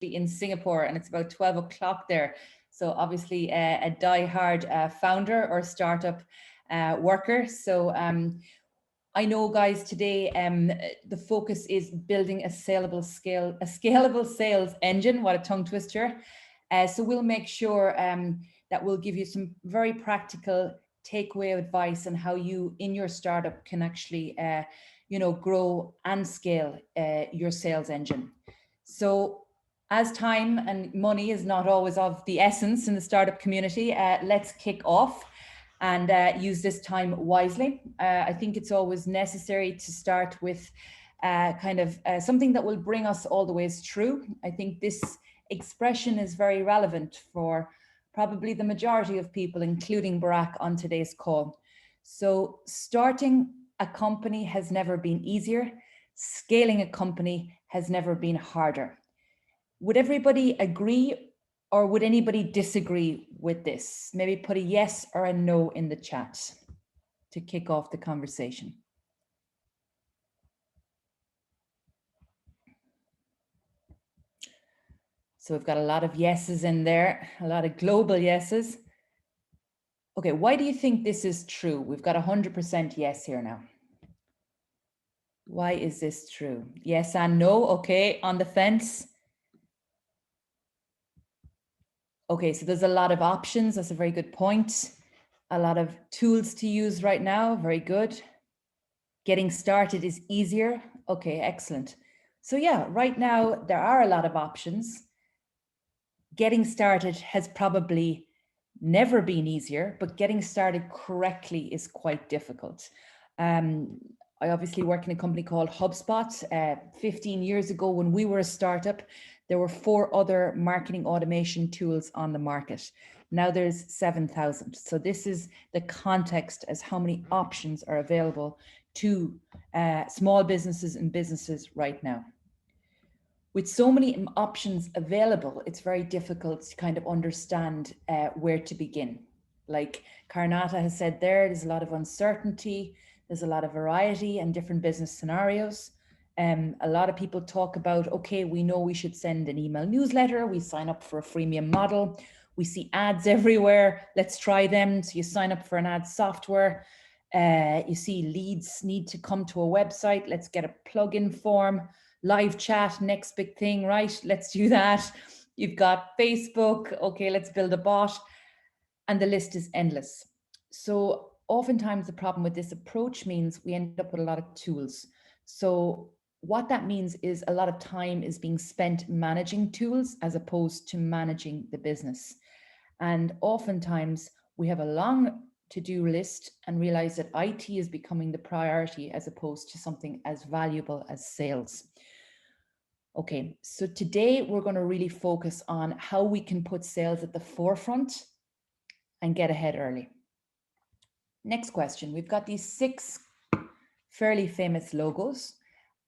in Singapore, and it's about 12 o'clock there. So obviously a die-hard founder or startup worker. So I know, guys, today the focus is building a scalable sales engine. What a tongue twister. So we'll make sure that we'll give you some very practical takeaway advice on how you in your startup can actually grow and scale your sales engine. So as time and money is not always of the essence in the startup community, let's kick off and use this time wisely. I think it's always necessary to start with something that will bring us all the ways through. I think this expression is very relevant for probably the majority of people, including Barack, on today's call. So starting a company has never been easier. Scaling a company has never been harder. Would everybody agree, or would anybody disagree with this? Maybe put a yes or a no in the chat to kick off the conversation. So we've got a lot of yeses in there, a lot of global yeses. Okay, why do you think this is true? We've got 100% yes here now. Why is this true? Yes and no, okay, on the fence. Okay, so there's a lot of options. That's a very good point. A lot of tools to use right now. Very good. Getting started is easier. Okay, excellent. So yeah, right now there are a lot of options. Getting started has probably never been easier, but getting started correctly is quite difficult. I obviously work in a company called HubSpot. 15 years ago, when we were a startup, there were 4 other marketing automation tools on the market. Now there's 7,000. So this is the context as how many options are available to small businesses and businesses right now. With so many options available, it's very difficult to kind of understand where to begin. Like Karnata has said there's a lot of uncertainty, there's a lot of variety and different business scenarios. A lot of people talk about, okay, we know we should send an email newsletter, we sign up for a freemium model, we see ads everywhere, let's try them. So you sign up for an ad software, you see leads need to come to a website, let's get a plugin form. Live chat, next big thing, right? Let's do that. You've got Facebook. Okay, let's build a bot. And the list is endless. So oftentimes the problem with this approach means we end up with a lot of tools. So what that means is a lot of time is being spent managing tools as opposed to managing the business. And oftentimes we have a long to-do list and realize that IT is becoming the priority as opposed to something as valuable as sales. Okay, so today we're going to really focus on how we can put sales at the forefront and get ahead early. Next question. We've got these 6 fairly famous logos.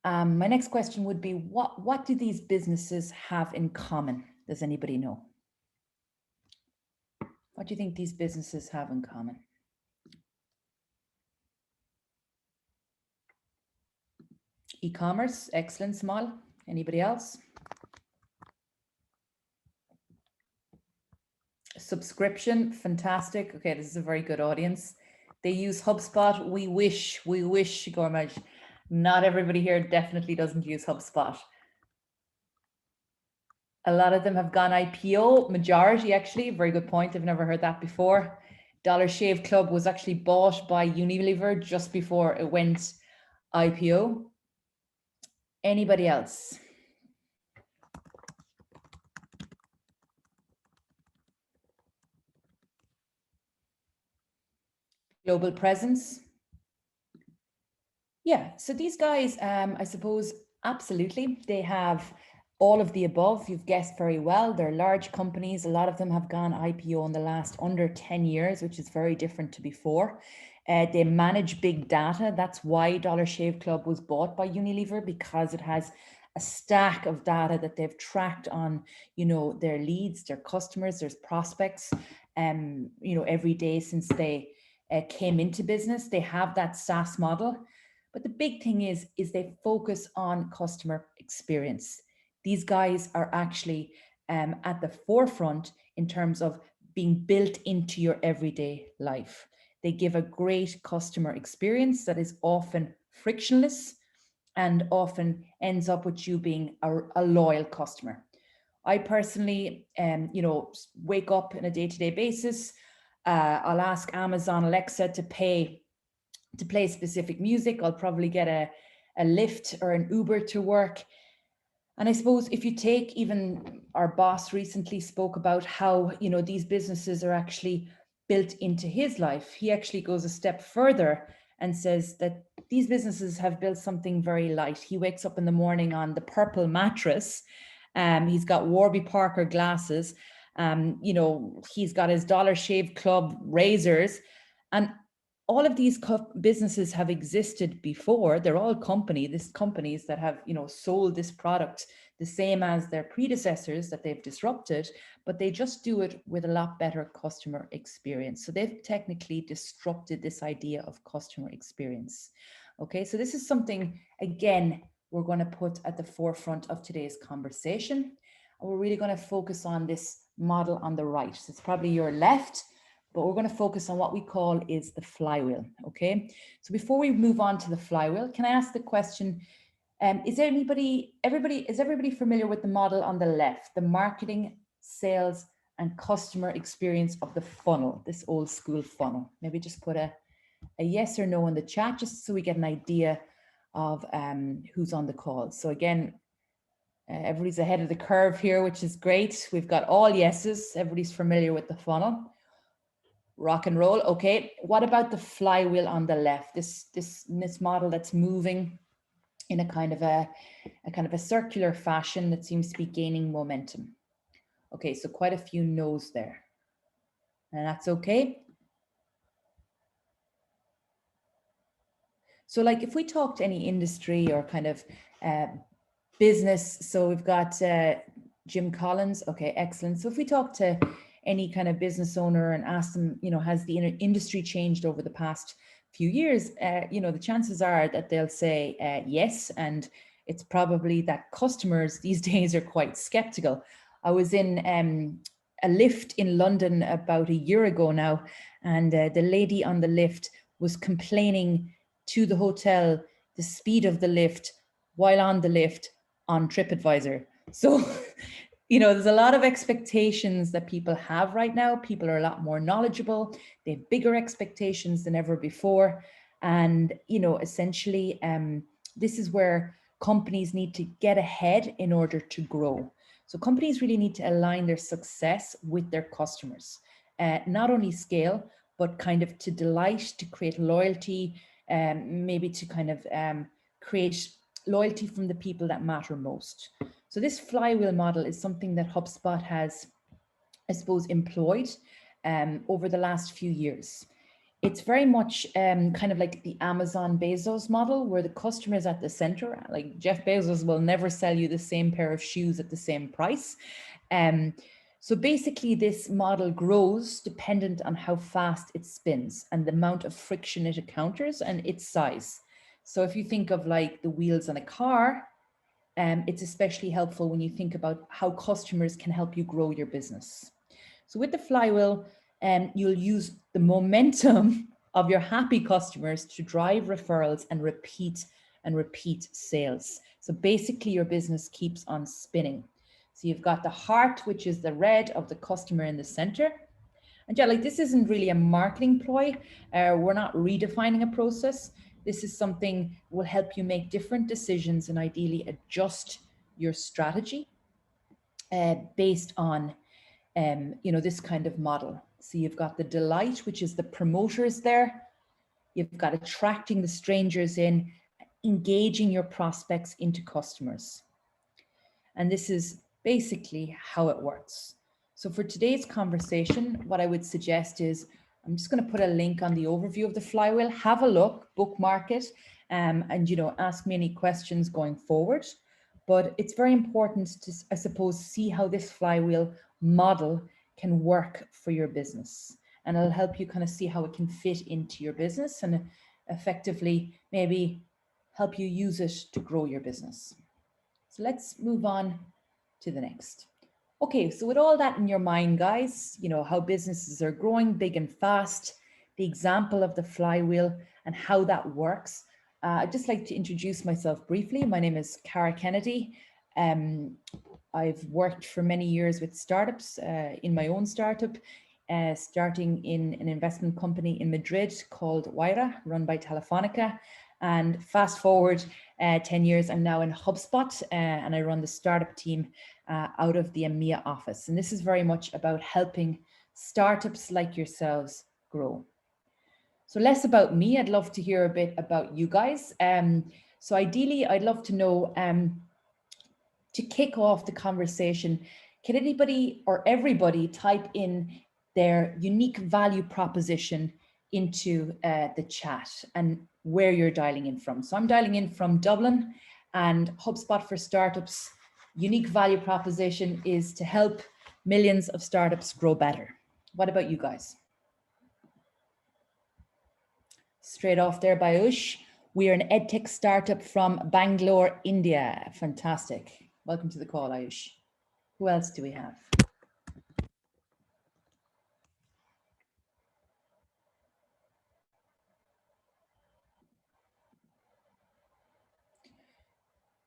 My next question would be, what do these businesses have in common? Does anybody know? What do you think these businesses have in common? E-commerce, excellent, small. Anybody else? Subscription, fantastic. Okay, this is a very good audience. They use HubSpot. We wish, Gormaj. Not everybody here definitely doesn't use HubSpot. A lot of them have gone IPO, majority actually, very good point. I've never heard that before. Dollar Shave Club was actually bought by Unilever just before it went IPO. Anybody else? Global presence. Yeah, so these guys, I suppose, absolutely, they have all of the above. You've guessed very well. They're large companies. A lot of them have gone IPO in the last under 10 years, which is very different to before. They manage big data. That's why Dollar Shave Club was bought by Unilever, because it has a stack of data that they've tracked on, their leads, their customers, their prospects, every day since they came into business. They have that SaaS model. But the big thing is they focus on customer experience. These guys are actually at the forefront in terms of being built into your everyday life. They give a great customer experience that is often frictionless and often ends up with you being a loyal customer. I personally, wake up on a day-to-day basis. I'll ask Amazon Alexa to play specific music. I'll probably get a Lyft or an Uber to work. And I suppose if you take, even our boss recently spoke about how, these businesses are actually built into his life. He actually goes a step further and says that these businesses have built something very light. He wakes up in the morning on the purple mattress. He's got Warby Parker glasses. He's got his Dollar Shave Club razors. And all of these businesses have existed before. They're all companies that have, sold this product the same as their predecessors that they've disrupted, but they just do it with a lot better customer experience. So they've technically disrupted this idea of customer experience. Okay, so this is something, again, we're going to put at the forefront of today's conversation. And we're really going to focus on this model on the right. So it's probably your left, but we're going to focus on what we call is the flywheel. Okay, so before we move on to the flywheel, can I ask the question, is everybody familiar with the model on the left, the marketing, sales, and customer experience of the funnel, this old school funnel? Maybe just put a yes or no in the chat, just so we get an idea of who's on the call. So again, everybody's ahead of the curve here, which is great. We've got all yeses. Everybody's familiar with the funnel. Rock and roll. Okay. What about the flywheel on the left? This model that's moving in a kind of a circular fashion that seems to be gaining momentum. Okay, so quite a few no's there. And that's okay. So like if we talk to any industry or kind of business, so we've got Jim Collins. Okay, excellent. So if we talk to any kind of business owner and ask them, has the industry changed over the past few years? The chances are that they'll say yes. And it's probably that customers these days are quite skeptical. I was in a lift in London about a year ago now, and the lady on the lift was complaining to the hotel the speed of the lift while on the lift on TripAdvisor. So, there's a lot of expectations that people have right now. People are a lot more knowledgeable. They have bigger expectations than ever before. And, essentially, this is where companies need to get ahead in order to grow. So companies really need to align their success with their customers, not only scale, but kind of to delight, to create loyalty, maybe to kind of create loyalty from the people that matter most. So this flywheel model is something that HubSpot has, I suppose, employed over the last few years. It's very much kind of like the Amazon Bezos model, where the customer is at the center. Like Jeff Bezos will never sell you the same pair of shoes at the same price. So basically this model grows dependent on how fast it spins and the amount of friction it encounters and its size. So if you think of like the wheels on a car, it's especially helpful when you think about how customers can help you grow your business. So with the flywheel, you'll use the momentum of your happy customers to drive referrals and repeat sales. So basically your business keeps on spinning. So you've got the heart, which is the red of the customer in the center. And yeah, like this isn't really a marketing ploy. We're not redefining a process. This is something will help you make different decisions and ideally adjust your strategy based on this kind of model. So you've got the delight, which is the promoters there. You've got attracting the strangers in, engaging your prospects into customers. And this is basically how it works. So for today's conversation, what I would suggest is, I'm just going to put a link on the overview of the flywheel. Have a look, bookmark it, and ask me any questions going forward. But it's very important to, I suppose, see how this flywheel model can work for your business. And it'll help you kind of see how it can fit into your business and effectively maybe help you use it to grow your business. So let's move on to the next. Okay, so with all that in your mind, guys, how businesses are growing big and fast, the example of the flywheel and how that works. I'd just like to introduce myself briefly. My name is Cara Kennedy. I've worked for many years with startups in my own startup, starting in an investment company in Madrid called Wayra, run by Telefonica. And fast forward 10 years, I'm now in HubSpot and I run the startup team out of the EMEA office. And this is very much about helping startups like yourselves grow. So less about me, I'd love to hear a bit about you guys. So ideally, I'd love to know, to kick off the conversation, can anybody or everybody type in their unique value proposition into the chat and where you're dialing in from? So I'm dialing in from Dublin, and HubSpot for Startups' unique value proposition is to help millions of startups grow better. What about you guys? Straight off there by Ush, we are an edtech startup from Bangalore, India. Fantastic. Welcome to the call, Ayush. Who else do we have?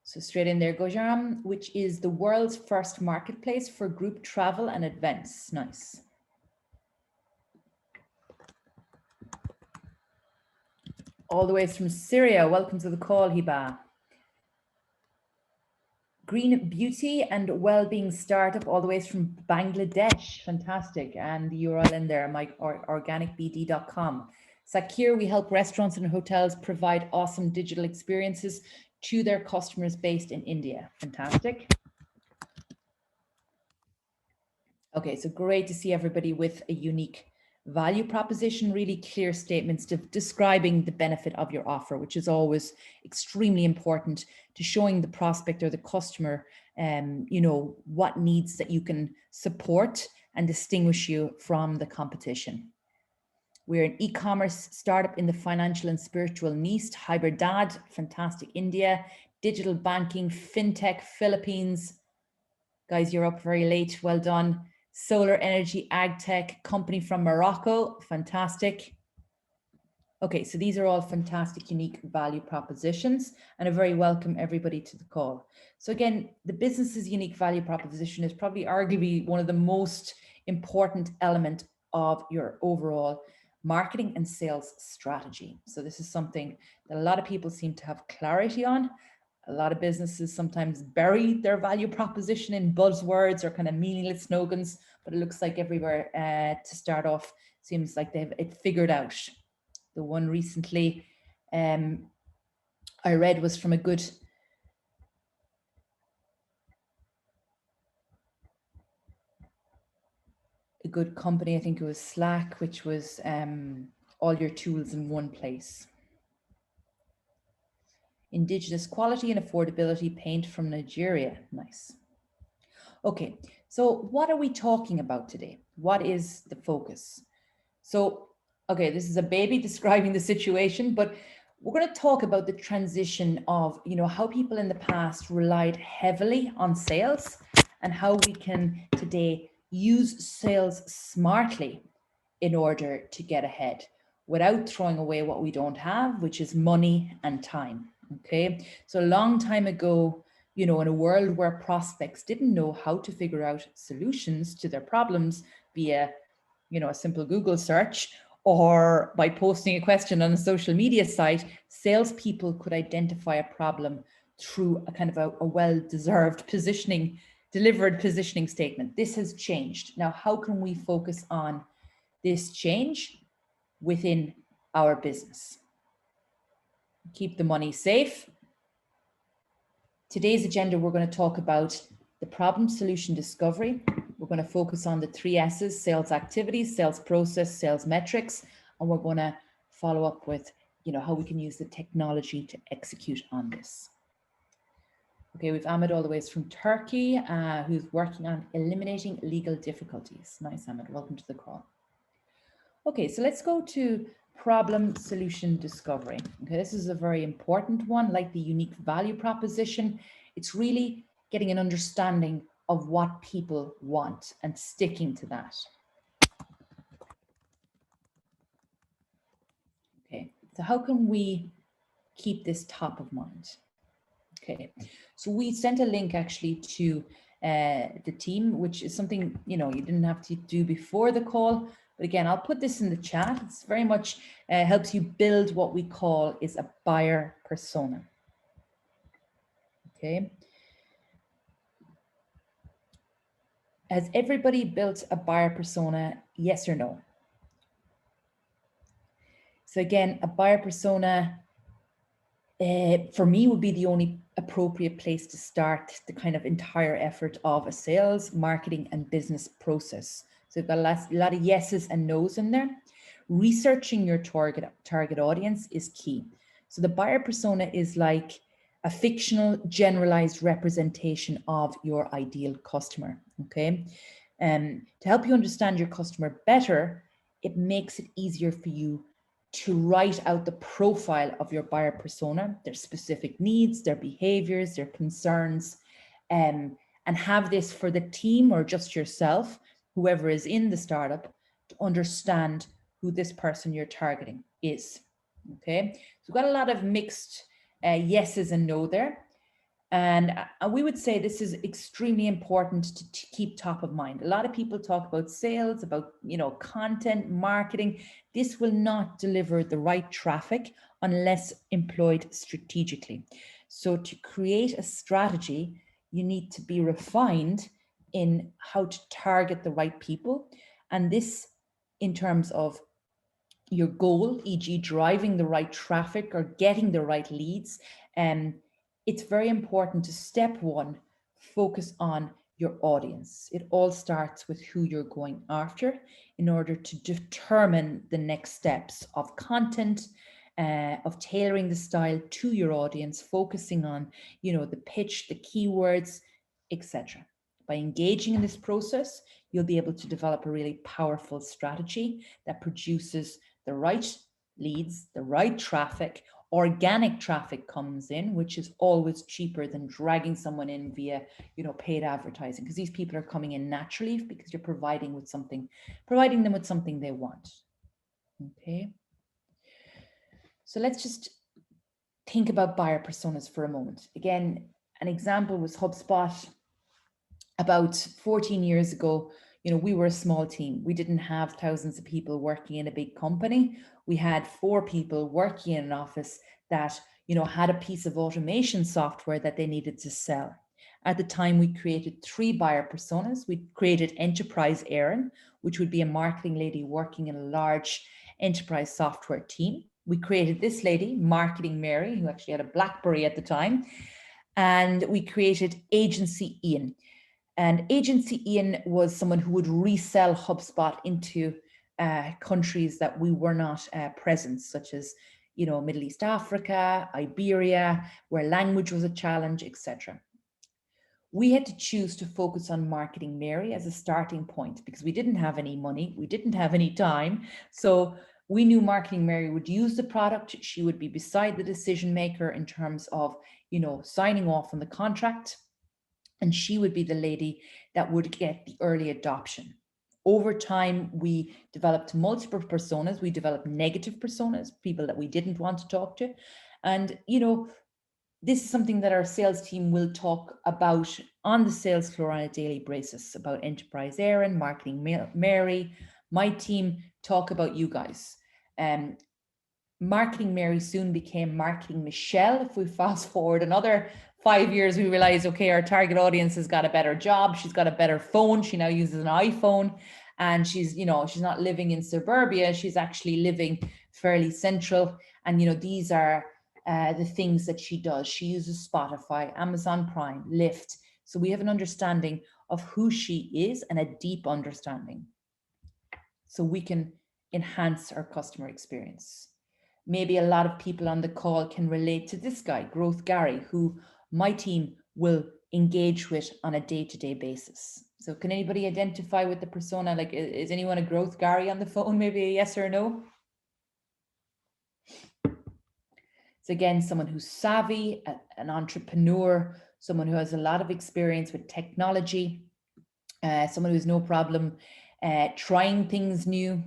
So straight in there, Gojam, which is the world's first marketplace for group travel and events. Nice. All the way from Syria. Welcome to the call, Hiba. Green Beauty and Wellbeing Startup, all the way from Bangladesh. Fantastic. And the URL in there, organicbd.com. Sakir, we help restaurants and hotels provide awesome digital experiences to their customers based in India. Fantastic. Okay, so great to see everybody with a unique value proposition, really clear statements describing the benefit of your offer, which is always extremely important to showing the prospect or the customer, what needs that you can support and distinguish you from the competition. We're an e-commerce startup in the financial and spiritual niche, Hybridad, fantastic India, digital banking, fintech, Philippines. Guys, you're up very late, well done. Solar energy, ag tech, company from Morocco, fantastic. Okay, so these are all fantastic, unique value propositions, and a very welcome everybody to the call. So again, the business's unique value proposition is probably arguably one of the most important element of your overall marketing and sales strategy. So this is something that a lot of people seem to have clarity on. A lot of businesses sometimes bury their value proposition in buzzwords or kind of meaningless slogans, but it looks like everywhere to start off seems like they've it figured out. The one recently I read was from a good company, I think it was Slack, which was all your tools in one place. Indigenous quality and affordability paint from Nigeria. Nice. Okay, so what are we talking about today? What is the focus? So, okay, this is a baby describing the situation, but we're going to talk about the transition of, how people in the past relied heavily on sales and how we can today use sales smartly in order to get ahead without throwing away what we don't have, which is money and time. Okay, so a long time ago, in a world where prospects didn't know how to figure out solutions to their problems via, a simple Google search or by posting a question on a social media site, salespeople could identify a problem through a kind of a well-deserved delivered positioning statement. This has changed. Now, how can we focus on this change within our business? Keep the money safe. Today's agenda, we're going to talk about the problem solution discovery. We're going to focus on the 3 S's: sales activities, sales process, sales metrics, and we're going to follow up with, how we can use the technology to execute on this. Okay, we've Ahmed all the way from Turkey, who's working on eliminating legal difficulties. Nice, Ahmed, welcome to the call. Okay, so let's go to problem solution discovery. Okay, this is a very important one, like the unique value proposition. It's really getting an understanding of what people want and sticking to that. Okay, so how can we keep this top of mind? Okay, so we sent a link actually to the team, which is something, you know, you didn't have to do before the call. But again, I'll put this in the chat. It's very much helps you build what we call is a buyer persona. Okay. Has everybody built a buyer persona? Yes or no? So again, a buyer persona for me would be the only appropriate place to start the kind of entire effort of a sales, marketing, and business process. So you've got a lot of yeses and nos in there. Researching your target audience is key. So the buyer persona is like a fictional generalized representation of your ideal customer. Okay. To help you understand your customer better, it makes it easier for you to write out the profile of your buyer persona, their specific needs, their behaviors, their concerns, and have this for the team or just yourself, whoever is in the startup, to understand who this person you're targeting is. Okay, so we've got a lot of mixed yeses and no there. And we would say this is extremely important to keep top of mind. A lot of people talk about sales, about, you know, content, marketing. This will not deliver the right traffic unless employed strategically. So to create a strategy, you need to be refined in how to target the right people. And this in terms of your goal, e.g. driving the right traffic or getting the right leads. It's very important to step one, focus on your audience. It all starts with who you're going after in order to determine the next steps of content, of tailoring the style to your audience, focusing on, you know, the pitch, the keywords, etc. By engaging in this process, you'll be able to develop a really powerful strategy that produces the right leads, the right traffic. Organic traffic comes in, which is always cheaper than dragging someone in via, you know, paid advertising, because these people are coming in naturally because you're providing them with something they want. Okay. So let's just think about buyer personas for a moment. Again, an example was HubSpot. About 14 years ago, you know, we were a small team. We didn't have thousands of people working in a big company. We had 4 people working in an office that, you know, had a piece of automation software that they needed to sell. At the time, we created 3 buyer personas. We created Enterprise Erin, which would be a marketing lady working in a large enterprise software team. We created this lady, Marketing Mary, who actually had a BlackBerry at the time. And we created Agency Ian. And Agency Ian was someone who would resell HubSpot into countries that we were not present, such as, you know, Middle East Africa, Iberia, where language was a challenge, etc. We had to choose to focus on Marketing Mary as a starting point because we didn't have any money, we didn't have any time. So we knew Marketing Mary would use the product. She would be beside the decision maker in terms of, you know, signing off on the contract. And she would be the lady that would get the early adoption. Over time, we developed multiple personas. We developed negative personas, people that we didn't want to talk to. And, you know, this is something that our sales team will talk about on the sales floor on a daily basis, about Enterprise Erin, Marketing Mary. My team talk about you guys. Marketing Mary soon became Marketing Michelle. If we fast forward another 5 years, we realize, okay, our target audience has got a better job. She's got a better phone. She now uses an iPhone, and she's, you know, she's not living in suburbia. She's actually living fairly central. And, you know, these are the things that she does. She uses Spotify, Amazon Prime, Lyft. So we have an understanding of who she is and a deep understanding. So we can enhance our customer experience. Maybe a lot of people on the call can relate to this guy, Growth Gary, who my team will engage with on a day-to-day basis. So can anybody identify with the persona? Like, is anyone a Growth Gary on the phone? Maybe a yes or a no? So again, someone who's savvy, an entrepreneur, someone who has a lot of experience with technology, someone who's no problem trying things new.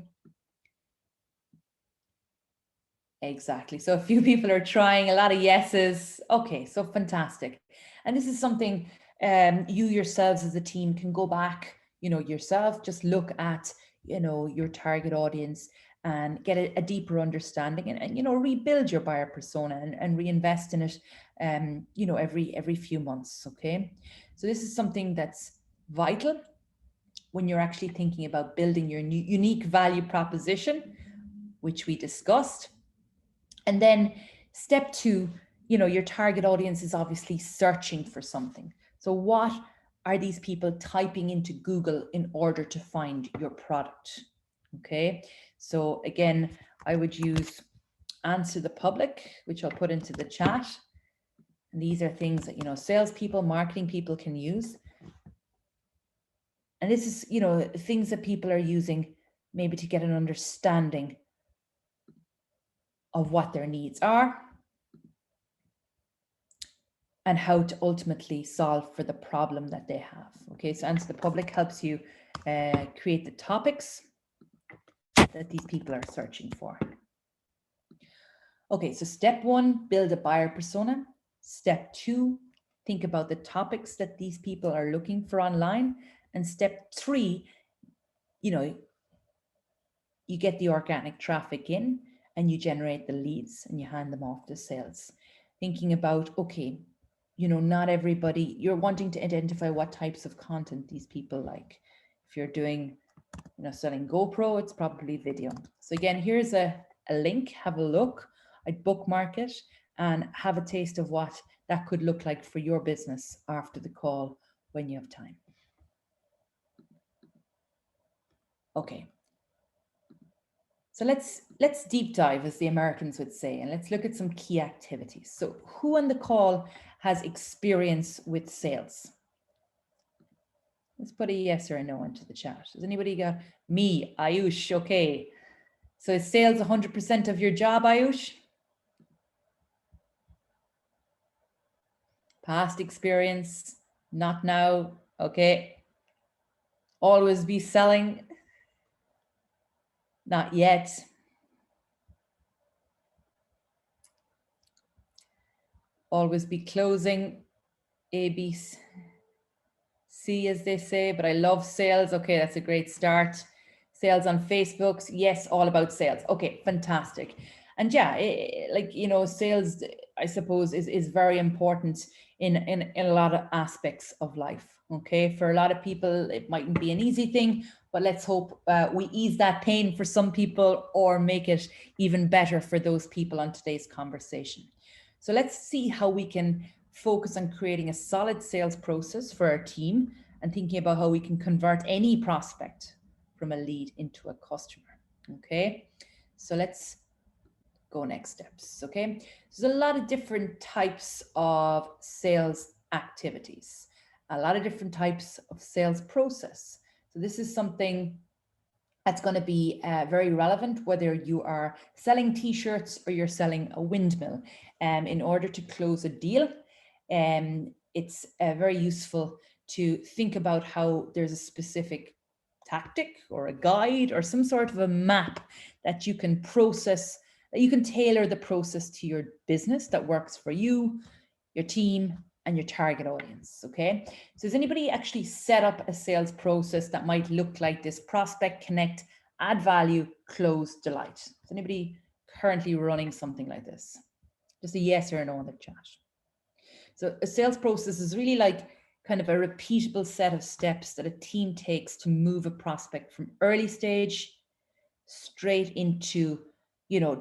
Exactly. So a few people are trying, a lot of yeses. Okay, so fantastic. And this is something you yourselves as a team can go back, yourself, just look at, your target audience and get a deeper understanding and rebuild your buyer persona and reinvest in it, every few months. Okay. So this is something that's vital when you're actually thinking about building your new unique value proposition, which we discussed. And then step two, your target audience is obviously searching for something. So what are these people typing into Google in order to find your product? Okay, so again, I would use Answer the Public, which I'll put into the chat. And these are things that, salespeople, marketing people can use. And this is, things that people are using maybe to get an understanding of what their needs are and how to ultimately solve for the problem that they have. Okay, so Answer the Public helps you create the topics that these people are searching for. Okay, so step one, build a buyer persona. Step two, think about the topics that these people are looking for online. And step three, you get the organic traffic in and you generate the leads and you hand them off to sales. Thinking about, okay, not everybody, you're wanting to identify what types of content these people like. If you're doing, selling GoPro, it's probably video. So again, here's a link, have a look. I'd bookmark it and have a taste of what that could look like for your business after the call when you have time. Okay. So let's deep dive, as the Americans would say, and let's look at some key activities. So who on the call has experience with sales? Let's put a yes or a no into the chat. Has anybody got me, Ayush? Okay. So is sales 100% of your job, Ayush? Past experience, not now. Okay. Always be selling. Not yet. Always be closing. A, B, C, as they say, but I love sales. Okay, that's a great start. Sales on Facebook. Yes, all about sales. Okay, fantastic. And yeah, sales, I suppose, is very important in a lot of aspects of life. Okay, for a lot of people, it mightn't be an easy thing, but let's hope we ease that pain for some people or make it even better for those people on today's conversation. So let's see how we can focus on creating a solid sales process for our team and thinking about how we can convert any prospect from a lead into a customer. Okay, so let's go next steps. Okay, there's a lot of different types of sales activities, a lot of different types of sales process. So this is something that's going to be very relevant whether you are selling t-shirts or you're selling a windmill. In order to close a deal, it's very useful to think about how there's a specific tactic or a guide or some sort of a map that you can process, that you can tailor the process to your business that works for you, your team, and your target audience. Okay, so has anybody actually set up a sales process that might look like this? Prospect, connect, add value, close, delight. Is anybody currently running something like this? Just a yes or a no in the chat. So a sales process is really like kind of a repeatable set of steps that a team takes to move a prospect from early stage straight into,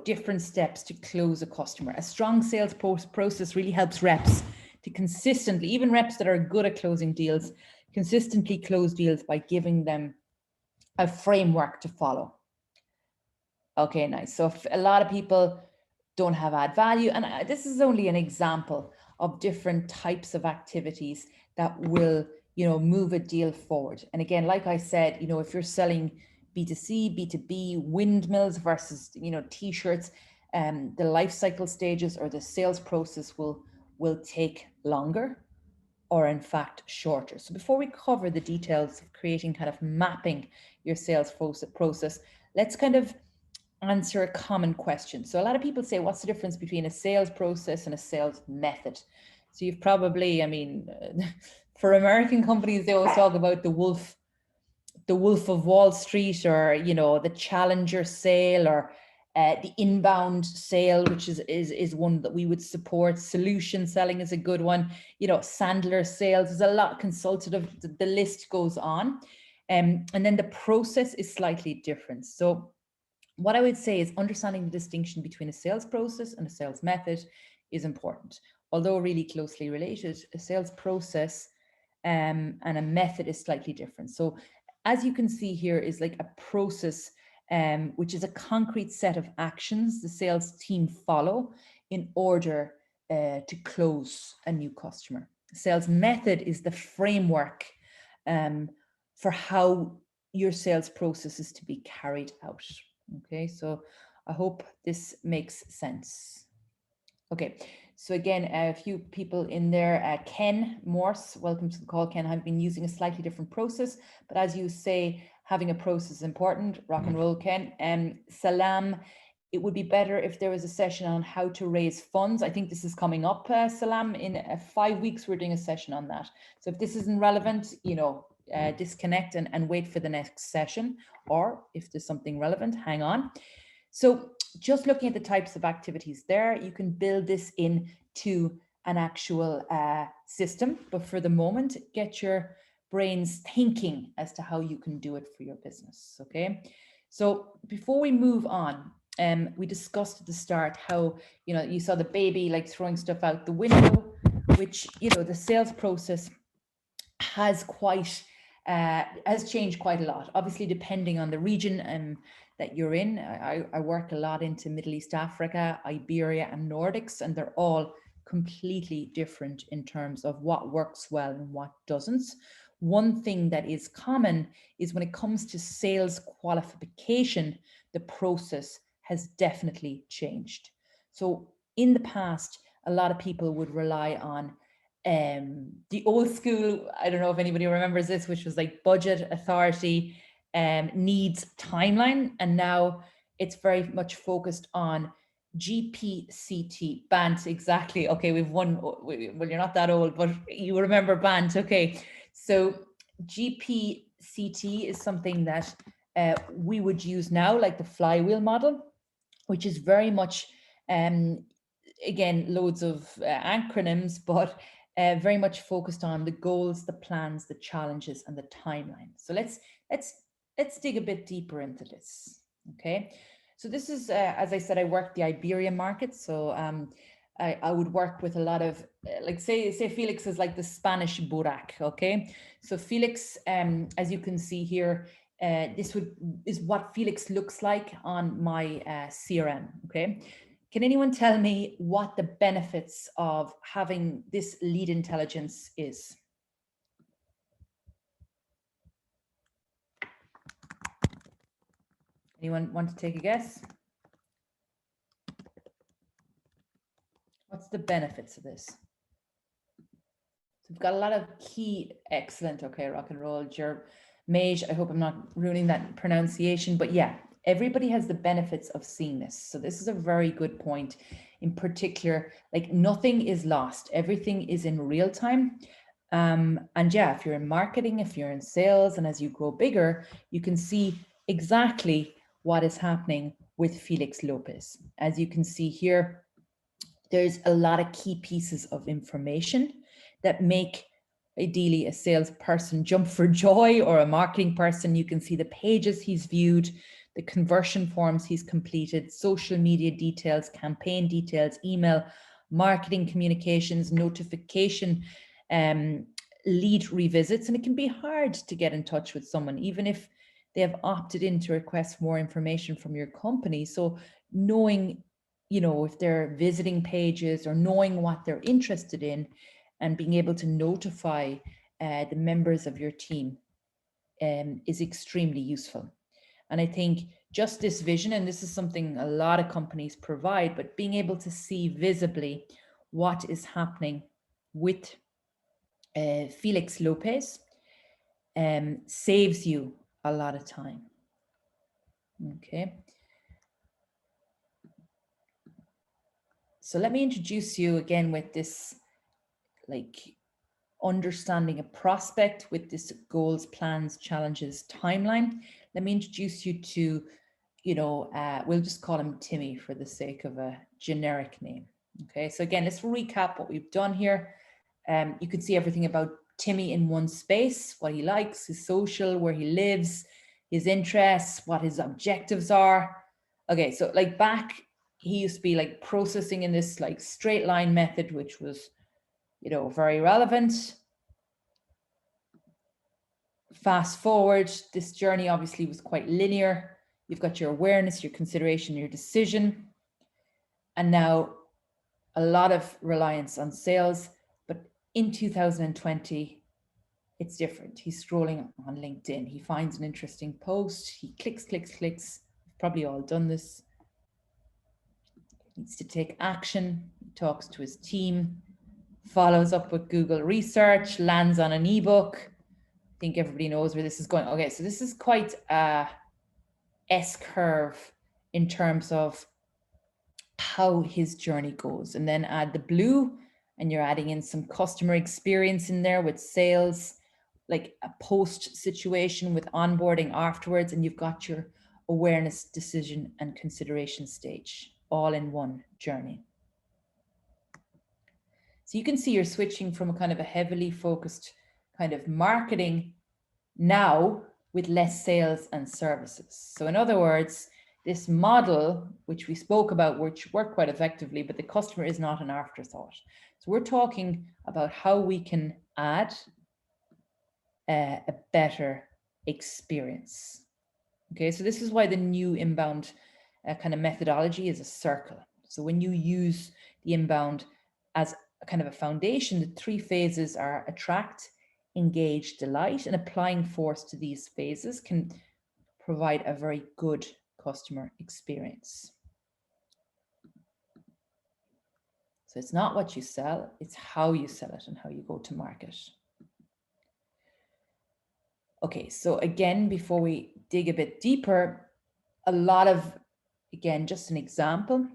different steps to close a customer. A strong sales process really helps reps to consistently, even reps that are good at closing deals, consistently close deals by giving them a framework to follow. Okay, nice. So if a lot of people don't have add value, and this is only an example of different types of activities that will, move a deal forward. And again, like I said, if you're selling B2C, B2B, windmills versus, t-shirts, the life cycle stages or the sales process will take longer. or in fact shorter. So before we cover the details of creating, kind of mapping your sales process, let's kind of answer a common question. So a lot of people say, what's the difference between a sales process and a sales method? So you've probably, I mean, for American companies, they always talk about the wolf of Wall Street, or, you know, the challenger sale, or the inbound sale, which is one that we would support. Solution selling is a good one. You know, Sandler sales is a lot, consultative, the list goes on. And then the process is slightly different. So what I would say is understanding the distinction between a sales process and a sales method is important. Although really closely related, a sales process and a method is slightly different. So as you can see here is like a process, which is a concrete set of actions the sales team follow in order to close a new customer. Sales method is the framework for how your sales process is to be carried out. Okay, so I hope this makes sense. Okay, so again, a few people in there. Ken Morse, welcome to the call. Ken, I've been using a slightly different process, but as you say, having a process is important. Rock and roll, Ken. Salam, it would be better if there was a session on how to raise funds. I think this is coming up, Salam. In 5 weeks, we're doing a session on that. So if this isn't relevant, you know, disconnect and wait for the next session, or if there's something relevant, hang on. So just looking at the types of activities there, you can build this into an actual system, but for the moment, get your brains thinking as to how you can do it for your business, okay? So before we move on, we discussed at the start how, you know, you saw the baby like throwing stuff out the window, which, you know, the sales process has changed quite a lot, obviously depending on the region that you're in. I work a lot into Middle East Africa, Iberia and Nordics, and they're all completely different in terms of what works well and what doesn't. One thing that is common is when it comes to sales qualification, the process has definitely changed. So in the past, a lot of people would rely on the old school, I don't know if anybody remembers this, which was like budget, authority, needs, timeline. And now it's very much focused on GPCT, BANT, exactly. Okay, we've one, well, you're not that old, but you remember BANT. Okay, so GPCT is something that we would use now, like the flywheel model, which is very much, again, loads of acronyms, but very much focused on the goals, the plans, the challenges, and the timeline. So let's dig a bit deeper into this. Okay, so this is, as I said, I work the Iberian market. So I would work with a lot of, like say Felix is like the Spanish Burak. Okay, so Felix, as you can see here, this is what Felix looks like on my CRM. Okay. Can anyone tell me what the benefits of having this lead intelligence is? Anyone want to take a guess? What's the benefits of this? So we've got a lot of key, excellent, okay, rock and roll, Mage, I hope I'm not ruining that pronunciation, but yeah, everybody has the benefits of seeing this. So this is a very good point. In particular, like nothing is lost. Everything is in real time. And yeah, if you're in marketing, if you're in sales, and as you grow bigger, you can see exactly what is happening with Felix Lopez. As you can see here, there's a lot of key pieces of information that make ideally a salesperson jump for joy, or a marketing person. You can see the pages he's viewed, the conversion forms he's completed, social media details, campaign details, email, marketing communications, notification, lead revisits. And it can be hard to get in touch with someone, even if they have opted in to request more information from your company. So knowing, you know, if they're visiting pages or knowing what they're interested in, and being able to notify the members of your team is extremely useful. And I think just this vision, and this is something a lot of companies provide, but being able to see visibly what is happening with Felix Lopez, saves you a lot of time. Okay. So let me introduce you again with this, like, understanding a prospect with this goals, plans, challenges, timeline. Let me introduce you to, we'll just call him Timmy for the sake of a generic name. Okay, so again, let's recap what we've done here. You could see everything about Timmy in one space, what he likes, his social, where he lives, his interests, what his objectives are. Okay, so like back, he used to be like processing in this like straight line method, which was, very relevant. Fast forward, this journey obviously was quite linear. You've got your awareness, your consideration, your decision. And now a lot of reliance on sales. But in 2020, it's different. He's scrolling on LinkedIn. He finds an interesting post. He clicks. We've probably all done this. He needs to take action. He talks to his team, follows up with Google research, lands on an ebook. I think everybody knows where this is going. Okay, so this is quite a S-curve in terms of how his journey goes. And then add the blue, and you're adding in some customer experience in there with sales, like a post situation with onboarding afterwards, and you've got your awareness, decision, and consideration stage all in one journey. So you can see you're switching from a kind of a heavily focused kind of marketing now with less sales and services. So in other words, this model, which we spoke about, which worked quite effectively, but the customer is not an afterthought. So we're talking about how we can add a better experience. Okay, so this is why the new inbound kind of methodology is a circle. So when you use the inbound as a kind of a foundation, the 3 phases are attract, engage, delight, and applying force to these phases can provide a very good customer experience. So it's not what you sell, it's how you sell it and how you go to market. Okay, so again, before we dig a bit deeper, a lot of, again, just an example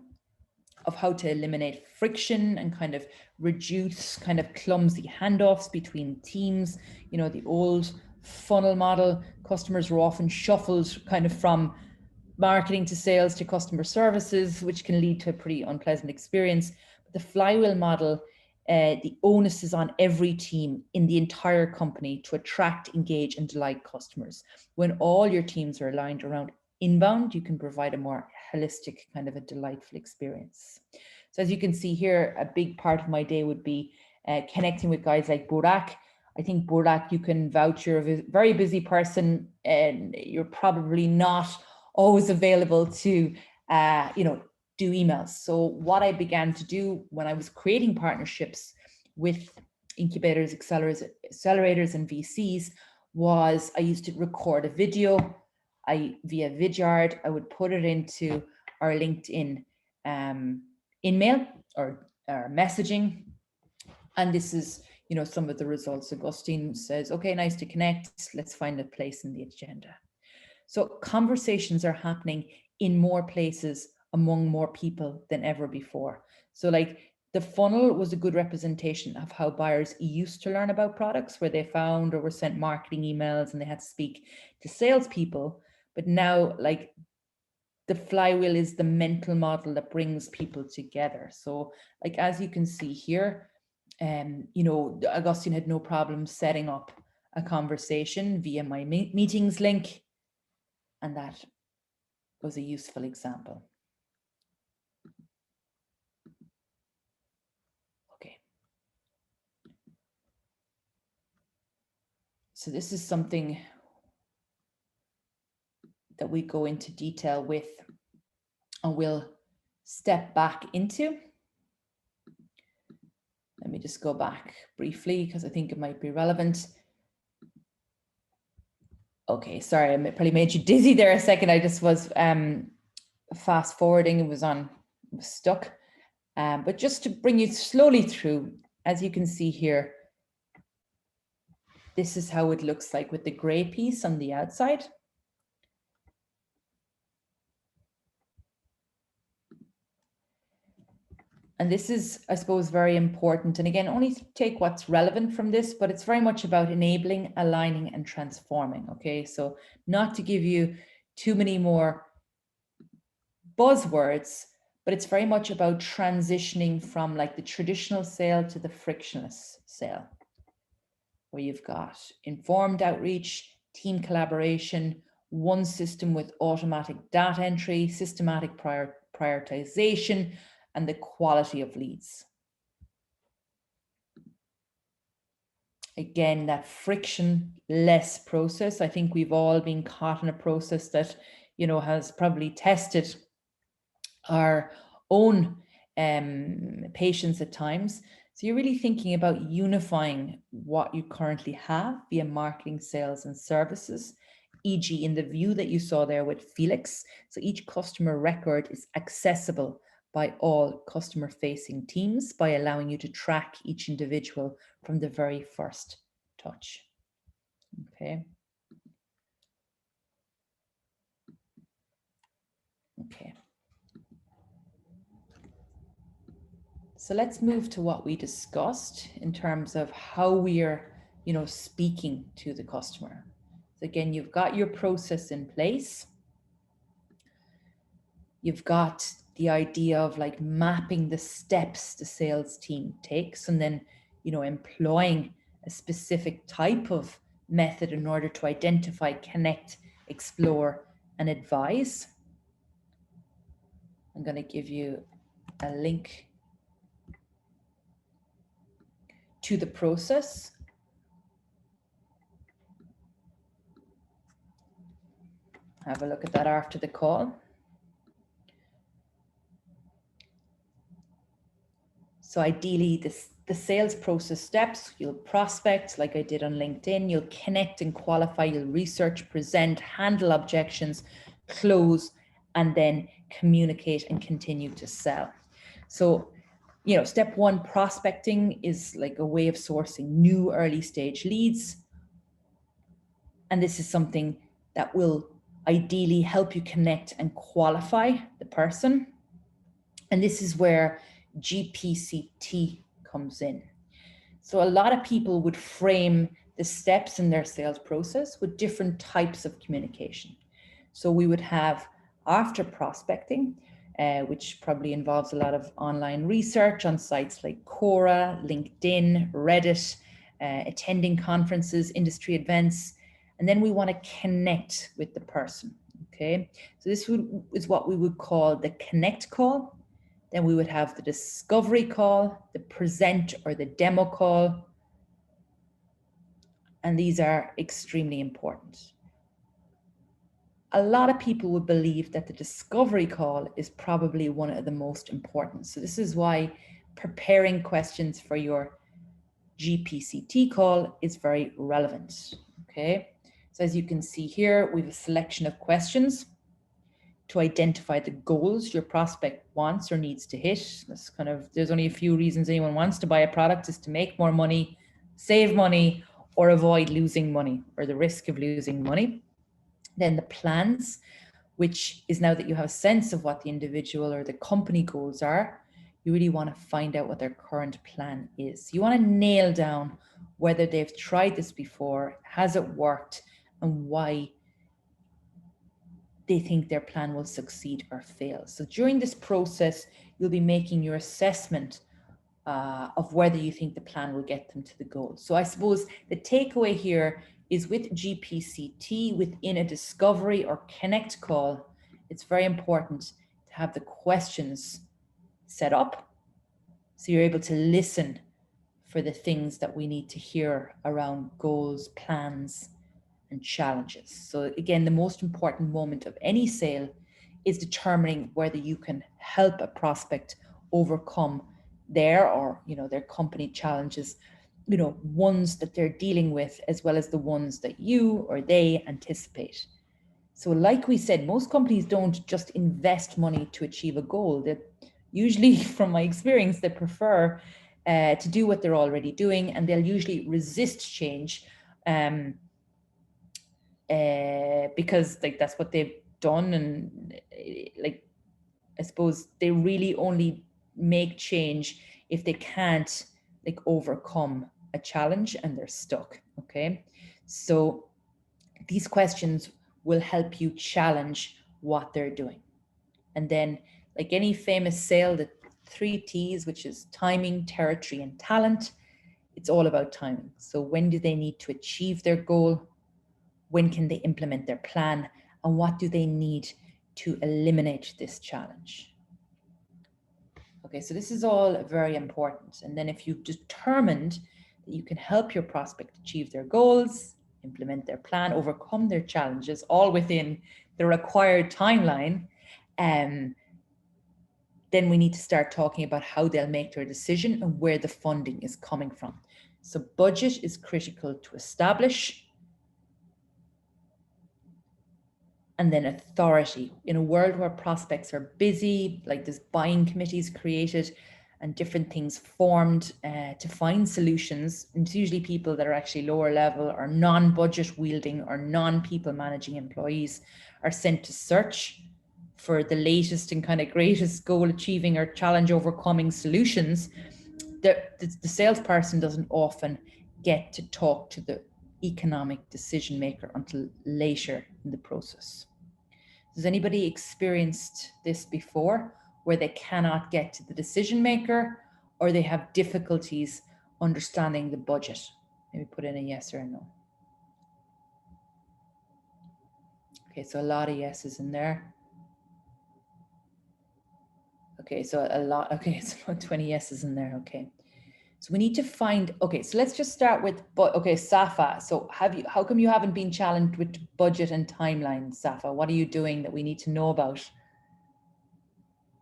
of how to eliminate friction and kind of reduce kind of clumsy handoffs between teams. The old funnel model, customers were often shuffled kind of from marketing to sales to customer services, which can lead to a pretty unpleasant experience. But the flywheel model, the onus is on every team in the entire company to attract, engage, and delight customers. When all your teams are aligned around inbound, you can provide a more holistic kind of a delightful experience. So as you can see here, a big part of my day would be connecting with guys like Burak. I think Burak, you can vouch, you're a very busy person and you're probably not always available to, do emails. So what I began to do when I was creating partnerships with incubators, accelerators, and VCs was I used to record a video. Via Vidyard, I would put it into our LinkedIn InMail or messaging. And this is, some of the results. Augustine says, okay, nice to connect. Let's find a place in the agenda. So conversations are happening in more places among more people than ever before. So like the funnel was a good representation of how buyers used to learn about products, where they found or were sent marketing emails and they had to speak to salespeople. But now, like, the flywheel is the mental model that brings people together. So like, as you can see here, Augustine had no problem setting up a conversation via my meetings link. And that was a useful example. Okay. So this is something that we go into detail with and we'll step back into. Let me just go back briefly because I think it might be relevant. Okay, sorry, I probably made you dizzy there a second. I just was fast forwarding, it was stuck. But just to bring you slowly through, as you can see here, this is how it looks like with the gray piece on the outside. And this is, I suppose, very important. And again, only take what's relevant from this, but it's very much about enabling, aligning, and transforming. Okay, so not to give you too many more buzzwords, but it's very much about transitioning from like the traditional sale to the frictionless sale, where you've got informed outreach, team collaboration, one system with automatic data entry, systematic prioritization, and the quality of leads. Again, that frictionless process. I think we've all been caught in a process that, you know, has probably tested our own patients at times. So you're really thinking about unifying what you currently have via marketing, sales, and services, e.g. in the view that you saw there with Felix. So each customer record is accessible by all customer-facing teams by allowing you to track each individual from the very first touch. Okay. Okay. So let's move to what we discussed in terms of how we are, you know, speaking to the customer. So again, you've got your process in place. You've got the idea of like mapping the steps the sales team takes and then, you know, employing a specific type of method in order to identify, connect, explore, and advise. I'm going to give you a link to the process. Have a look at that after the call. So ideally, the sales process steps, you'll prospect like I did on LinkedIn, you'll connect and qualify, you'll research, present, handle objections, close, and then communicate and continue to sell. So, you know, step one, prospecting is like a way of sourcing new early stage leads. And this is something that will ideally help you connect and qualify the person. And this is where GPCT comes in. So a lot of people would frame the steps in their sales process with different types of communication. So we would have after prospecting, which probably involves a lot of online research on sites like Quora, LinkedIn, Reddit, attending conferences, industry events, and then we want to connect with the person. Okay, so this is what we would call the connect call. Then we would have the discovery call, the present or the demo call. And these are extremely important. A lot of people would believe that the discovery call is probably one of the most important. So this is why preparing questions for your GPCT call is very relevant. Okay. So as you can see here, we have a selection of questions to identify the goals your prospect wants or needs to hit. That's kind of, there's only a few reasons anyone wants to buy a product, is to make more money, save money, or avoid losing money or the risk of losing money. Then the plans, which is now that you have a sense of what the individual or the company goals are, you really want to find out what their current plan is. You want to nail down whether they've tried this before, has it worked, and why they think their plan will succeed or fail. So during this process, you'll be making your assessment of whether you think the plan will get them to the goal. So I suppose the takeaway here is with GPCT, within a discovery or connect call, it's very important to have the questions set up so you're able to listen for the things that we need to hear around goals, plans, and challenges. So again, the most important moment of any sale is determining whether you can help a prospect overcome their or, you know, their company challenges, you know, ones that they're dealing with, as well as the ones that you or they anticipate. So like we said, most companies don't just invest money to achieve a goal. They usually, from my experience, they prefer to do what they're already doing, and they'll usually resist change because like that's what they've done, and like I suppose they really only make change if they can't like overcome a challenge and they're stuck. Okay, so these questions will help you challenge what they're doing. And then, like any famous sale, the 3 T's, which is timing, territory, and talent, it's all about timing. So when do they need to achieve their goal? When can they implement their plan? And what do they need to eliminate this challenge? Okay, so this is all very important. And then if you've determined that you can help your prospect achieve their goals, implement their plan, overcome their challenges, all within the required timeline, then we need to start talking about how they'll make their decision and where the funding is coming from. So budget is critical to establish. And then authority. In a world where prospects are busy, like there's buying committees created and different things formed to find solutions, and it's usually people that are actually lower level or non-budget wielding or non-people managing employees are sent to search for the latest and kind of greatest goal achieving or challenge overcoming solutions. The salesperson doesn't often get to talk to the economic decision maker until later in the process. Has anybody experienced this before, where they cannot get to the decision maker or they have difficulties understanding the budget? Maybe put in a yes or a no. Okay, so a lot of yeses in there. Okay, so a lot. Okay, it's about 20 yeses in there. Okay. So we need to find, okay, so let's just start with, okay, Safa. So how come you haven't been challenged with budget and timeline, Safa? What are you doing that we need to know about?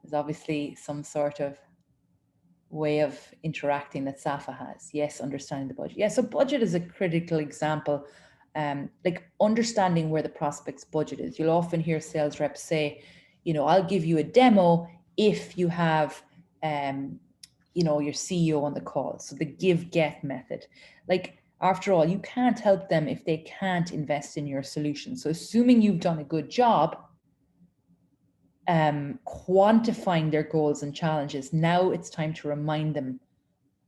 There's obviously some sort of way of interacting that Safa has. Yes, understanding the budget. Yeah, so budget is a critical example. Like understanding where the prospect's budget is. You'll often hear sales reps say, I'll give you a demo if you have your CEO on the call. So the give-get method. Like, after all, you can't help them if they can't invest in your solution. So assuming you've done a good job quantifying their goals and challenges, now it's time to remind them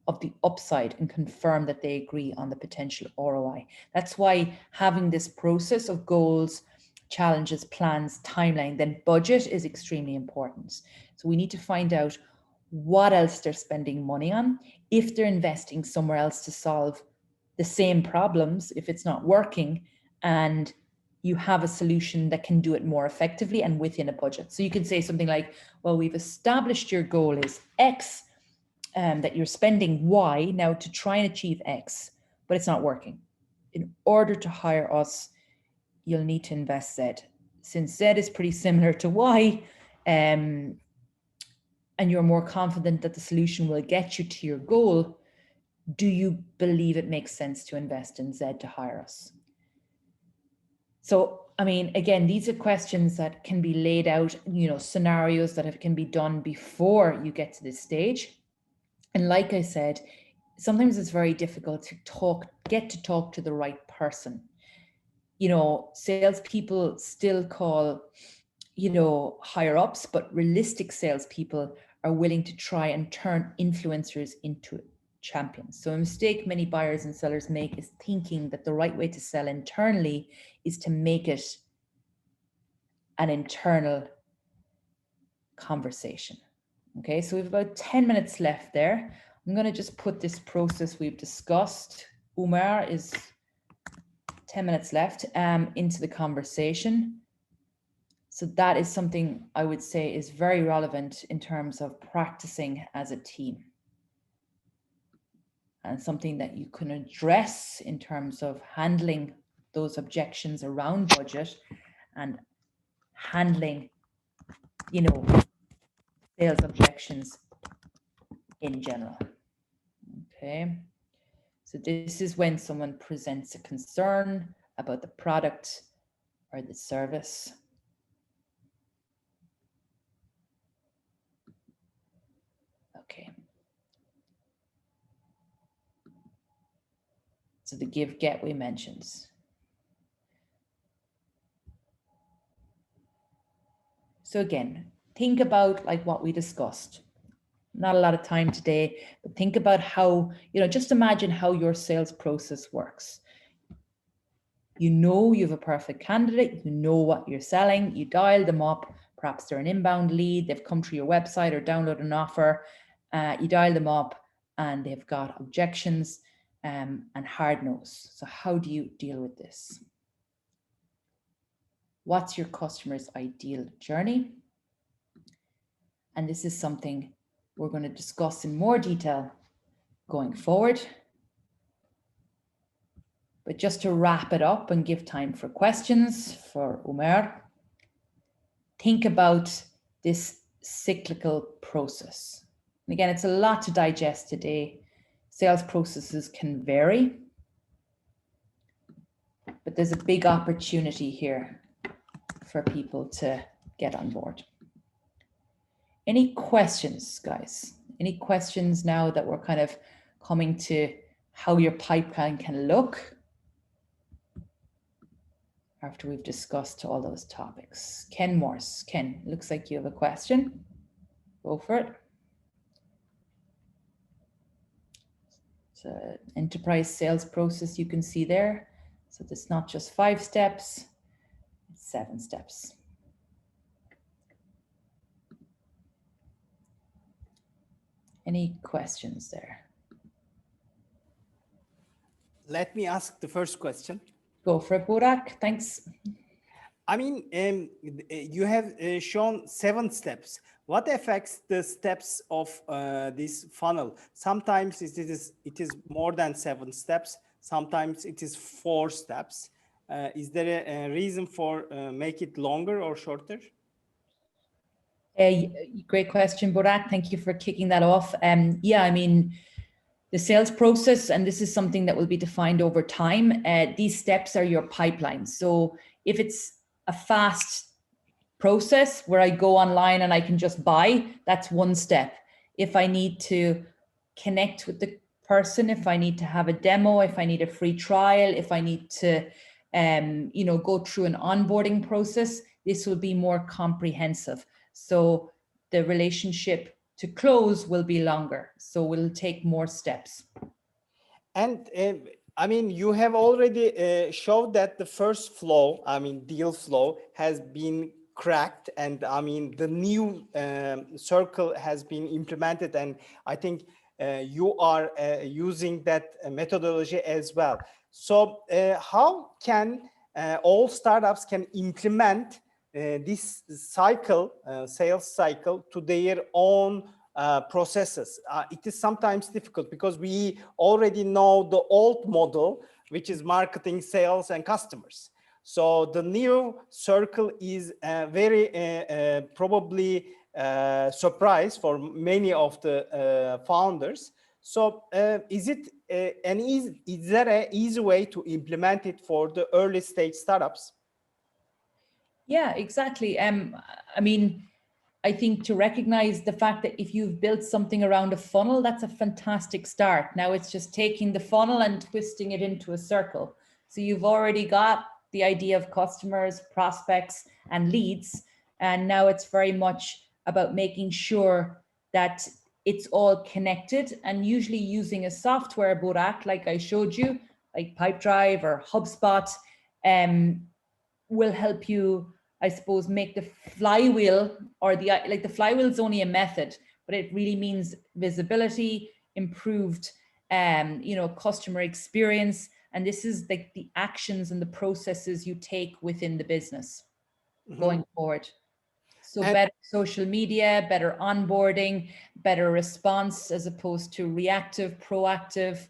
of the upside and confirm that they agree on the potential ROI. That's why having this process of goals, challenges, plans, timeline, then budget is extremely important. So we need to find out what else they're spending money on, if they're investing somewhere else to solve the same problems, if it's not working, and you have a solution that can do it more effectively and within a budget. So you can say something like, well, we've established your goal is X, that you're spending Y now to try and achieve X, but it's not working. In order to hire us, you'll need to invest Z. Since Z is pretty similar to Y, and you're more confident that the solution will get you to your goal, do you believe it makes sense to invest in Z to hire us? So, I mean, again, these are questions that can be laid out, scenarios that can be done before you get to this stage. And like I said, sometimes it's very difficult to get to talk to the right person. Salespeople still call, higher ups, but realistic salespeople are willing to try and turn influencers into champions. So a mistake many buyers and sellers make is thinking that the right way to sell internally is to make it an internal conversation. Okay, so we have about 10 minutes left there. I'm going to just put this process we've discussed. Umar is 10 minutes left into the conversation. So that is something I would say is very relevant in terms of practicing as a team. And something that you can address in terms of handling those objections around budget and handling, sales objections in general. Okay. So this is when someone presents a concern about the product or the service. Okay. So the give, get we mentioned. So again, think about like what we discussed. Not a lot of time today, but think about how, just imagine how your sales process works. You know you have a perfect candidate, you know what you're selling, you dial them up, perhaps they're an inbound lead, they've come to your website or downloaded an offer, you dial them up and they've got objections and hard no's. So how do you deal with this? What's your customer's ideal journey? And this is something we're going to discuss in more detail going forward. But just to wrap it up and give time for questions for Umer, think about this cyclical process. And again, it's a lot to digest today. Sales processes can vary, but there's a big opportunity here for people to get on board. Any questions, guys? Any questions now that we're kind of coming to how your pipeline can look after we've discussed all those topics? Ken Morse. Ken, looks like you have a question. Go for it. So enterprise sales process you can see there. So it's not just 5 steps, it's 7 steps. Any questions there? Let me ask the first question. Go for it, Burak. Thanks. I mean, you have shown 7 steps. What affects the steps of this funnel? Sometimes it is more than 7 steps. Sometimes it is 4 steps. Is there a reason for make it longer or shorter? Great question, Burak. Thank you for kicking that off. Yeah, I mean, the sales process, and this is something that will be defined over time. These steps are your pipeline. So if it's a fast process where I go online and I can just buy, that's 1 step. If I need to connect with the person, if I need to have a demo, if I need a free trial, if I need to go through an onboarding process, this will be more comprehensive. So the relationship to close will be longer. So we'll take more steps. And I mean, you have already showed that the first flow, I mean, deal flow has been cracked, and I mean, the new circle has been implemented, and I think you are using that methodology as well. So how can all startups can implement this cycle, sales cycle, to their own processes? It is sometimes difficult because we already know the old model, which is marketing, sales, and customers. So the new circle is very probably surprise for many of the founders. So is there an easy way to implement it for the early stage startups? Yeah, exactly. I mean, I think to recognize the fact that if you've built something around a funnel, that's a fantastic start. Now it's just taking the funnel and twisting it into a circle. So you've already got the idea of customers, prospects, and leads. And now it's very much about making sure that it's all connected, and usually using a software, Burak, like I showed you, like Pipedrive or HubSpot, will help you, I suppose, make the flywheel, or the flywheel is only a method, but it really means visibility, improved, customer experience. And this is like the actions and the processes you take within the business going forward. So better social media, better onboarding, better response as opposed to reactive, proactive.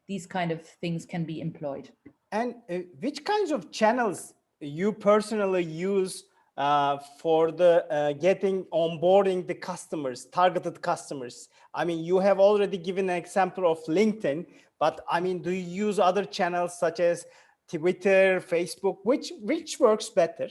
These kind of things can be employed. And which kinds of channels you personally use for the getting onboarding the customers, targeted customers? I mean, you have already given an example of LinkedIn, but I mean, do you use other channels such as Twitter, Facebook? Which works better?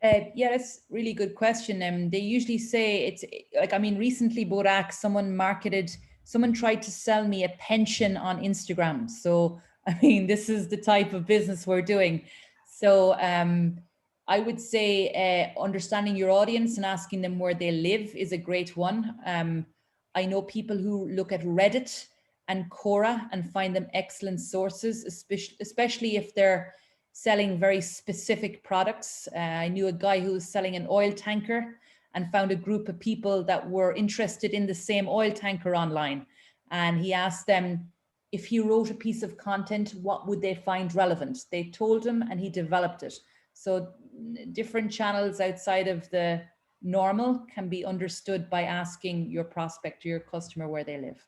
Yeah, that's a really good question. They usually say it's like, I mean, recently, Burak, someone marketed someone tried to sell me a pension on Instagram. So, I mean, this is the type of business we're doing. So, I would say understanding your audience and asking them where they live is a great one. I know people who look at Reddit and Quora and find them excellent sources, especially if they're selling very specific products. I knew a guy who was selling an oil tanker and found a group of people that were interested in the same oil tanker online. And he asked them, if he wrote a piece of content, what would they find relevant? They told him and he developed it. So different channels outside of the normal can be understood by asking your prospect or your customer where they live.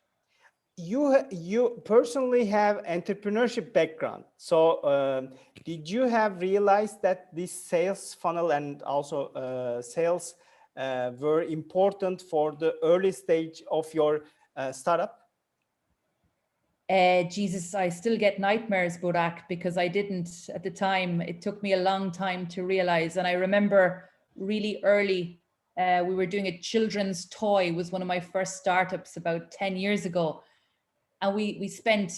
You personally have entrepreneurship background, so did you have realized that this sales funnel and also sales were important for the early stage of your startup? Jesus, I still get nightmares, Burak, because I didn't at the time. It took me a long time to realize. And I remember really early, we were doing a children's toy, was one of my first startups about 10 years ago. And we spent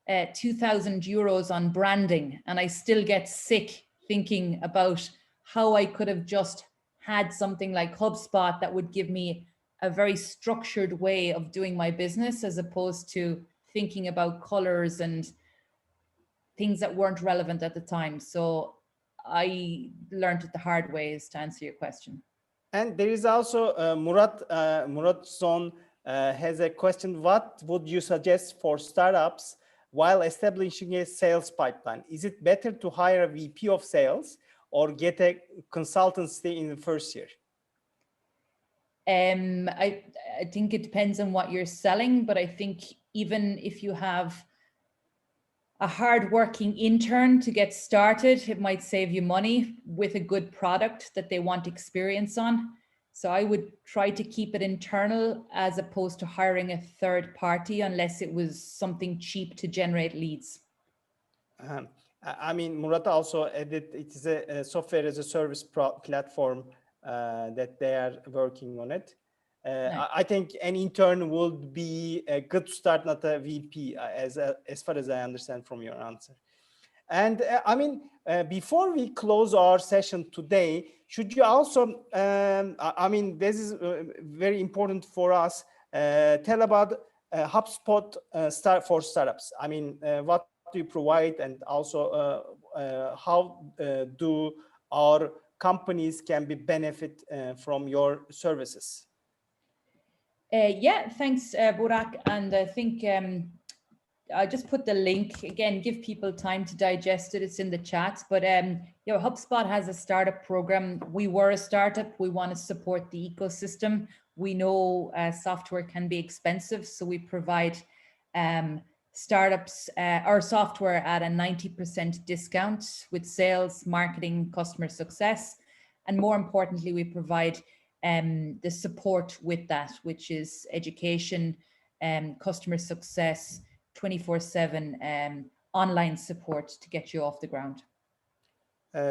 2,000 euros on branding. And I still get sick thinking about how I could have just had something like HubSpot that would give me a very structured way of doing my business, as opposed to thinking about colors and things that weren't relevant at the time. So I learned it the hard ways, to answer your question. And there is also Murat Zon has a question. What would you suggest for startups while establishing a sales pipeline? Is it better to hire a VP of sales or get a consultancy in the first year? I think it depends on what you're selling, but I think even if you have a hard-working intern to get started, it might save you money with a good product that they want experience on. So I would try to keep it internal as opposed to hiring a third party unless it was something cheap to generate leads. I mean, Murat also added it is a software as a service platform that they are working on it. Nice. I think an intern would be a good start, not a VP, as far as I understand from your answer. And I mean, before we close our session today, should you also, I mean, this is very important for us, tell about HubSpot for startups. I mean, what do you provide, and also how do our companies can be benefit from your services? Yeah, thanks, Burak. And I think I just put the link again, give people time to digest it. It's in the chat. But HubSpot has a startup program. We were a startup. We want to support the ecosystem. We know software can be expensive, so we provide startups our software at a 90% discount with sales, marketing, customer success, and more importantly, we provide the support with that, which is education, customer success, 24/7 online support to get you off the ground.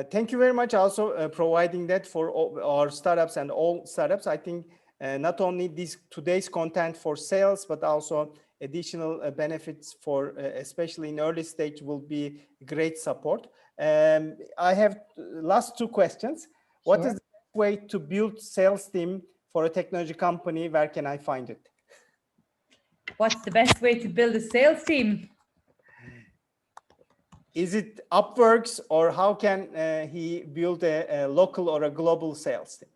Thank you very much also providing that for all our startups and all startups. I think not only today's content for sales, but also additional benefits for especially in early stage will be great support. I have last two questions. Sure. What is the best way to build sales team for a technology company? Where can I find it? What's the best way to build a sales team? Is it Upworks, or how can he build a local or a global sales team?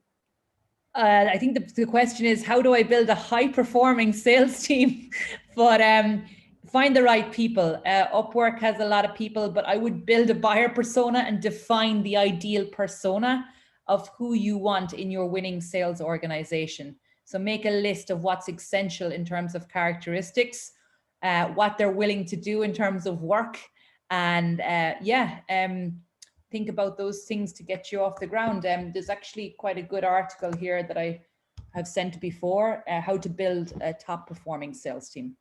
I think the question is, how do I build a high-performing sales team? But find the right people. Upwork has a lot of people, but I would build a buyer persona and define the ideal persona of who you want in your winning sales organization. So make a list of what's essential in terms of characteristics, what they're willing to do in terms of work, and think about those things to get you off the ground. There's actually quite a good article here that I have sent before, how to build a top performing sales team.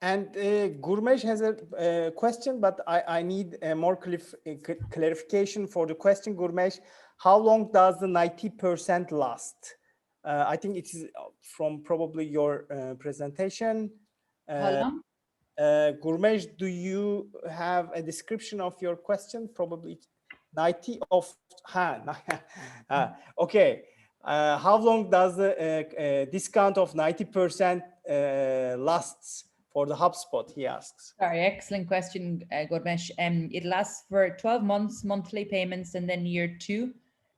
And Gurmesh has a question, but I need more clarification for the question, Gurmesh. How long does the 90% last? I think it is from probably your presentation. How Uh, long? Gurmesh, do you have a description of your question? Probably 90 of, okay. How long does the discount of 90% lasts for the HubSpot, he asks. Sorry, excellent question, Gurmesh. It lasts for 12 months, monthly payments, and then year two,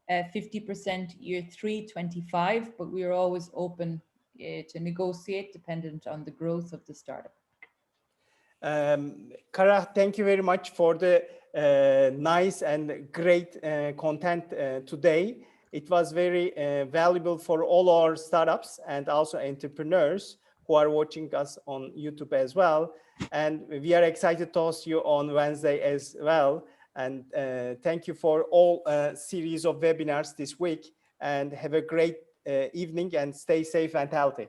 50%, year three, 25, but we are always open to negotiate dependent on the growth of the startup. Kara, thank you very much for the nice and great content today. It was very valuable for all our startups and also entrepreneurs who are watching us on YouTube as well. And we are excited to host you on Wednesday as well. And thank you for all series of webinars this week. And have a great evening and stay safe and healthy.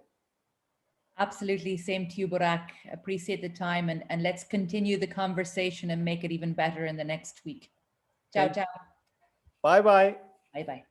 Absolutely. Same to you, Burak. Appreciate the time and let's continue the conversation and make it even better in the next week. Ciao, ciao. Bye-bye. Bye-bye.